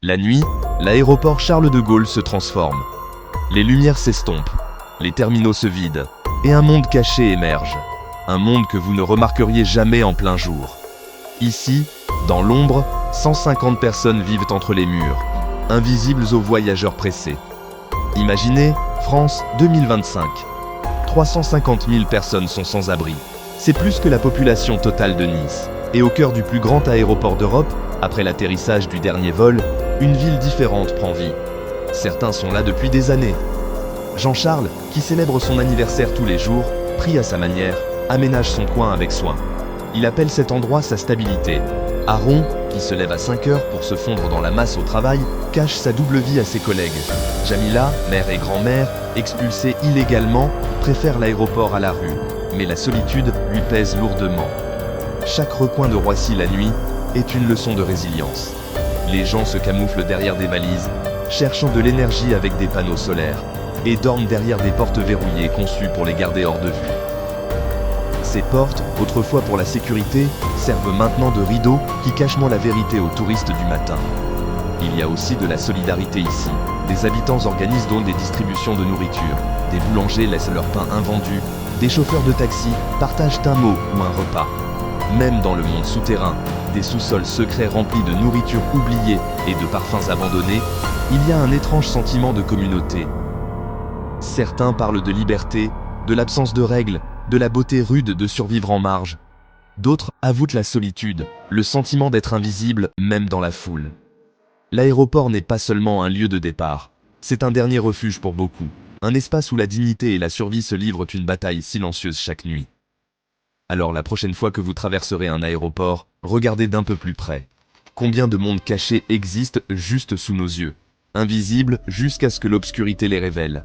La nuit, l'aéroport Charles de Gaulle se transforme. Les lumières s'estompent, les terminaux se vident, et un monde caché émerge. Un monde que vous ne remarqueriez jamais en plein jour. Ici, dans l'ombre, 150 personnes vivent entre les murs, invisibles aux voyageurs pressés. Imaginez, France 2025. 350 000 personnes sont sans abri. C'est plus que la population totale de Nice. Et au cœur du plus grand aéroport d'Europe, après l'atterrissage du dernier vol, une ville différente prend vie. Certains sont là depuis des années. Jean-Charles, qui célèbre son anniversaire tous les jours, prie à sa manière, aménage son coin avec soin. Il appelle cet endroit sa stabilité. Aaron, qui se lève à 5 heures pour se fondre dans la masse au travail, cache sa double vie à ses collègues. Jamila, mère et grand-mère, expulsée illégalement, préfère l'aéroport à la rue. Mais la solitude lui pèse lourdement. Chaque recoin de Roissy la nuit est une leçon de résilience. Les gens se camouflent derrière des valises, cherchant de l'énergie avec des panneaux solaires, et dorment derrière des portes verrouillées conçues pour les garder hors de vue. Ces portes, autrefois pour la sécurité, servent maintenant de rideaux qui cachent moins la vérité aux touristes du matin. Il y a aussi de la solidarité ici. Des habitants organisent donc des distributions de nourriture, des boulangers laissent leur pain invendu, des chauffeurs de taxi partagent un mot ou un repas. Même dans le monde souterrain, des sous-sols secrets remplis de nourriture oubliée et de parfums abandonnés, il y a un étrange sentiment de communauté. Certains parlent de liberté, de l'absence de règles, de la beauté rude de survivre en marge. D'autres avouent la solitude, le sentiment d'être invisible même dans la foule. L'aéroport n'est pas seulement un lieu de départ, c'est un dernier refuge pour beaucoup, un espace où la dignité et la survie se livrent une bataille silencieuse chaque nuit. Alors la prochaine fois que vous traverserez un aéroport, regardez d'un peu plus près. Combien de mondes cachés existent juste sous nos yeux, invisibles jusqu'à ce que l'obscurité les révèle.